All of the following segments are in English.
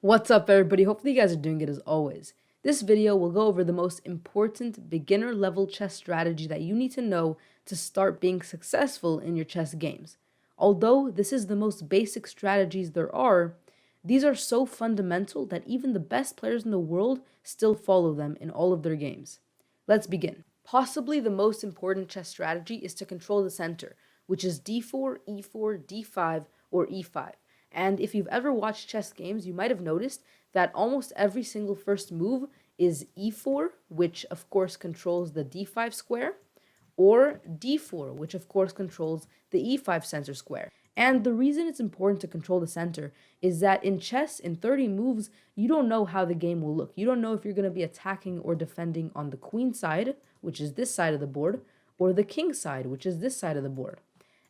What's up, everybody? Hopefully you guys are doing good as always. This video will go over the most important beginner level chess strategy that you need to know to start being successful in your chess games. Although this is the most basic strategies there are, these are so fundamental that even the best players in the world still follow them in all of their games. Let's begin. Possibly the most important chess strategy is to control the center, which is d4, e4, d5, or e5. And if you've ever watched chess games, you might have noticed that almost every single first move is e4, which of course controls the d5 square, or d4, which of course controls the e5 center square. And the reason it's important to control the center is that in chess, in 30 moves, you don't know how the game will look. You don't know if you're going to be attacking or defending on the queen side, which is this side of the board, or the king side, which is this side of the board.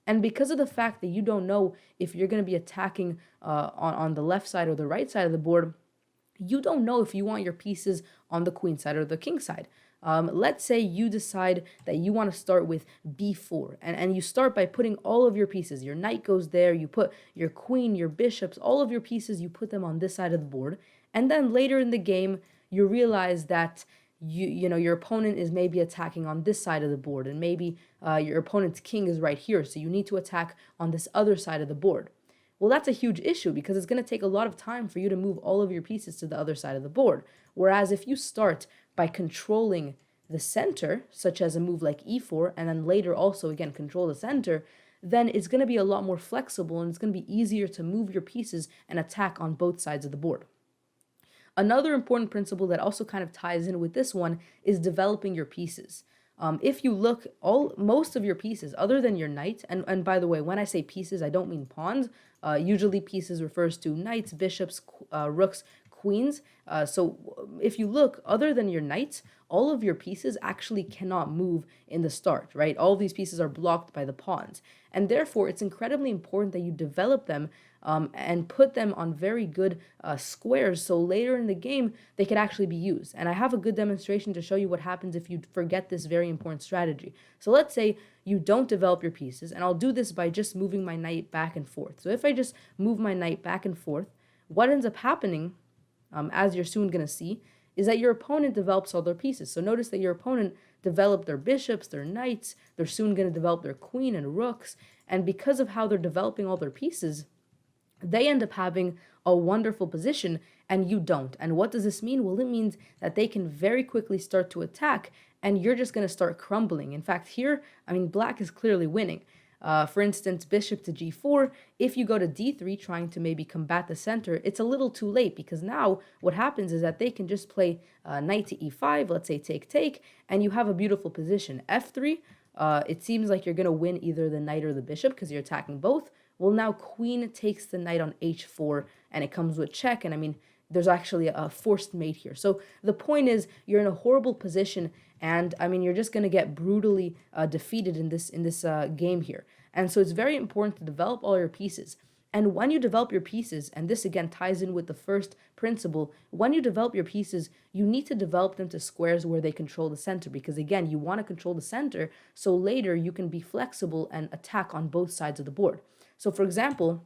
And because of the fact that you don't know if you're going to be attacking on the left side or the right side of the board, you don't know if you want your pieces on the queen side or the king side. Let's say you decide that you want to start with b4, and you start by putting all of your pieces. Your knight goes there, you put your queen, your bishops, all of your pieces, you put them on this side of the board. And then later in the game, you realize that your opponent is maybe attacking on this side of the board, and maybe your opponent's king is right here, so you need to attack on this other side of the board. Well, that's a huge issue because it's going to take a lot of time for you to move all of your pieces to the other side of the board. Whereas if you start by controlling the center, such as a move like e4, and then later also again control the center, then it's going to be a lot more flexible and it's going to be easier to move your pieces and attack on both sides of the board. Another important principle that also kind of ties in with this one is developing your pieces. If you look, most of your pieces, other than your knight, and by the way, when I say pieces, I don't mean pawns. Usually pieces refers to knights, bishops, rooks, queens. So if you look, other than your knights, all of your pieces actually cannot move in the start, right? All of these pieces are blocked by the pawns. And therefore, it's incredibly important that you develop them and put them on very good squares so later in the game they could actually be used. And I have a good demonstration to show you what happens if you forget this very important strategy. So let's say you don't develop your pieces, and I'll do this by just moving my knight back and forth. So if I just move my knight back and forth, what ends up happening, as you're soon going to see, is that your opponent develops all their pieces. So notice that your opponent developed their bishops, their knights, they're soon going to develop their queen and rooks, and because of how they're developing all their pieces, they end up having a wonderful position and you don't. And what does this mean? Well, it means that they can very quickly start to attack and you're just going to start crumbling. In fact, here, black is clearly winning. For instance, bishop to g4, if you go to d3 trying to maybe combat the center, it's a little too late because now what happens is that they can just play knight to e5, let's say take, and you have a beautiful position. f3, it seems like you're going to win either the knight or the bishop because you're attacking both. Well, now queen takes the knight on h4, and it comes with check, and there's actually a forced mate here. So the point is, you're in a horrible position, and you're just going to get brutally defeated in this game here. And so it's very important to develop all your pieces. And when you develop your pieces, and this again ties in with the first principle, when you develop your pieces, you need to develop them to squares where they control the center, because again, you want to control the center so later you can be flexible and attack on both sides of the board. So for example,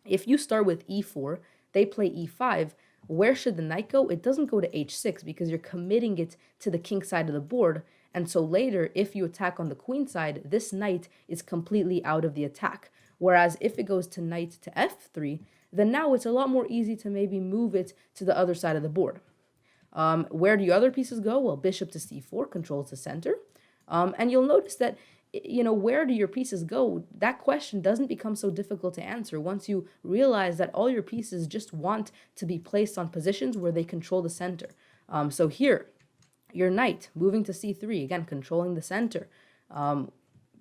if you start with e4, they play e5, where should the knight go? It doesn't go to h6 because you're committing it to the king side of the board. And so later, if you attack on the queen side, this knight is completely out of the attack. Whereas if it goes to knight to f3, then now it's a lot more easy to maybe move it to the other side of the board. Where do your other pieces go? Well, bishop to c4 controls the center. And you'll notice that where do your pieces go? That question doesn't become so difficult to answer once you realize that all your pieces just want to be placed on positions where they control the center. So here, your knight moving to c3, again, controlling the center.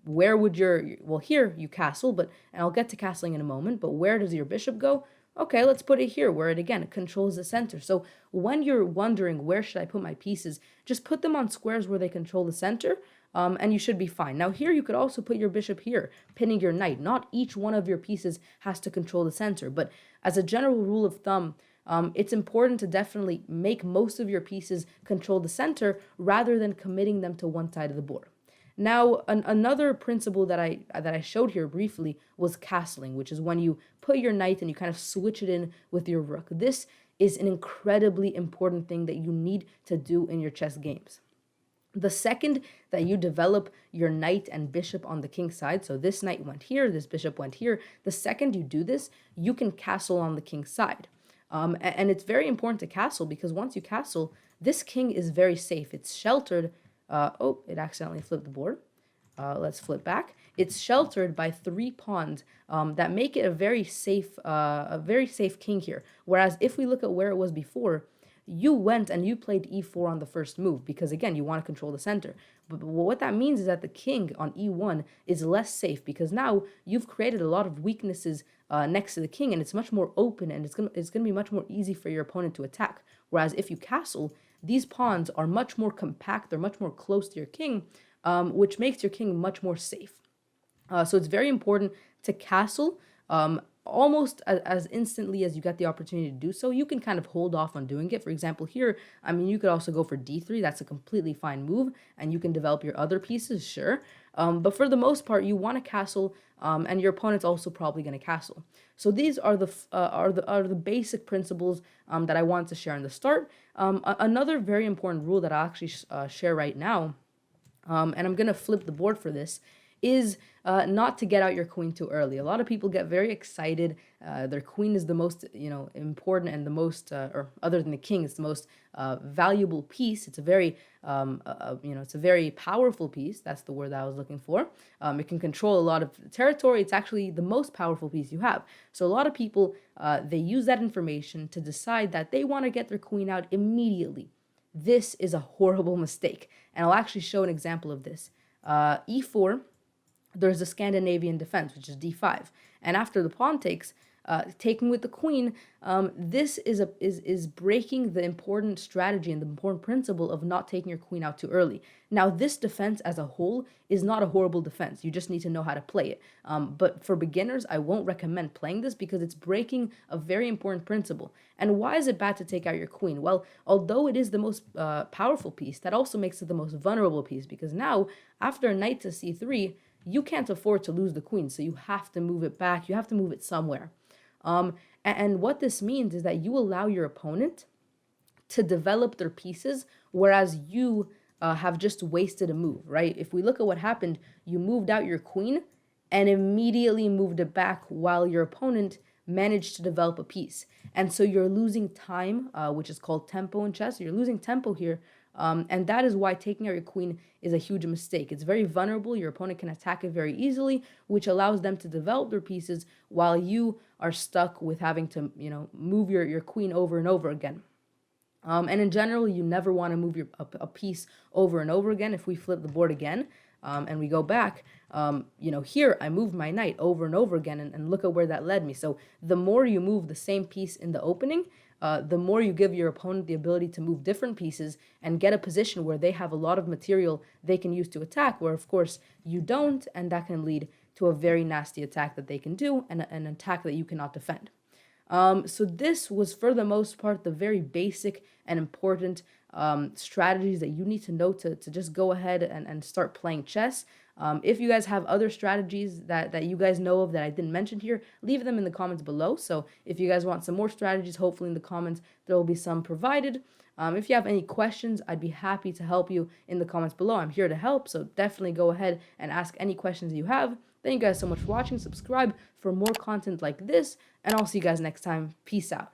Where would well, here you castle, and I'll get to castling in a moment, but where does your bishop go? Okay, let's put it here where it, again, controls the center. So when you're wondering where should I put my pieces, just put them on squares where they control the center, and you should be fine. Now here you could also put your bishop here, pinning your knight. Not each one of your pieces has to control the center, but as a general rule of thumb, it's important to definitely make most of your pieces control the center rather than committing them to one side of the board. Now, another principle that I showed here briefly was castling, which is when you put your knight and you kind of switch it in with your rook. This is an incredibly important thing that you need to do in your chess games. The second that you develop your knight and bishop on the king side, so this knight went here, this bishop went here, the second you do this, you can castle on the king's side. And it's very important to castle because once you castle, this king is very safe. It's sheltered. Oh, it accidentally flipped the board. Let's flip back. It's sheltered by 3 pawns that make it a very safe king here. Whereas if we look at where it was before, you went and you played e4 on the first move because, again, you want to control the center. But what that means is that the king on e1 is less safe because now you've created a lot of weaknesses next to the king, and it's much more open, and it's gonna be much more easy for your opponent to attack. Whereas if you castle, these pawns are much more compact, they're much more close to your king, which makes your king much more safe. So it's very important to castle almost as instantly as you get the opportunity to do so. You can kind of hold off on doing it. For example, here, I mean, you could also go for d3. That's a completely fine move, and you can develop your other pieces, sure. But for the most part, you want to castle, and your opponent's also probably going to castle. So these are the basic principles that I want to share in the start. Another very important rule that I'll actually share right now, and I'm going to flip the board for this, is not to get out your queen too early. A lot of people get very excited. Their queen is the most, important and the most, or other than the king, it's the most valuable piece. It's a very, it's a very powerful piece. That's the word that I was looking for. It can control a lot of territory. It's actually the most powerful piece you have. So a lot of people, they use that information to decide that they want to get their queen out immediately. This is a horrible mistake. And I'll actually show an example of this. E4, there's a Scandinavian defense, which is d5. And after the pawn takes, taking with the queen, this is breaking the important strategy and the important principle of not taking your queen out too early. Now, this defense as a whole is not a horrible defense. You just need to know how to play it. But for beginners, I won't recommend playing this because it's breaking a very important principle. And why is it bad to take out your queen? Well, although it is the most powerful piece, that also makes it the most vulnerable piece because now, after knight to c3, you can't afford to lose the queen, so you have to move it back. You have to move it somewhere. And what this means is that you allow your opponent to develop their pieces, whereas you have just wasted a move, right? If we look at what happened, you moved out your queen and immediately moved it back while your opponent managed to develop a piece. And so you're losing time, which is called tempo in chess. You're losing tempo here. And that is why taking out your queen is a huge mistake. It's very vulnerable. Your opponent can attack it very easily, which allows them to develop their pieces while you are stuck with having to, move your queen over and over again. And in general, you never want to move a piece over and over again. If we flip the board again and we go back, here I moved my knight over and over again, and look at where that led me. So the more you move the same piece in the opening, the more you give your opponent the ability to move different pieces and get a position where they have a lot of material they can use to attack, where, of course, you don't, and that can lead to a very nasty attack that they can do, and an attack that you cannot defend. So this was, for the most part, the very basic and important strategies that you need to know to just go ahead and start playing chess. If you guys have other strategies that you guys know of that I didn't mention here, leave them in the comments below. So if you guys want some more strategies, hopefully in the comments there will be some provided. If you have any questions, I'd be happy to help you in the comments below. I'm here to help, so definitely go ahead and ask any questions you have. Thank you guys so much for watching. Subscribe for more content like this, and I'll see you guys next time. Peace out.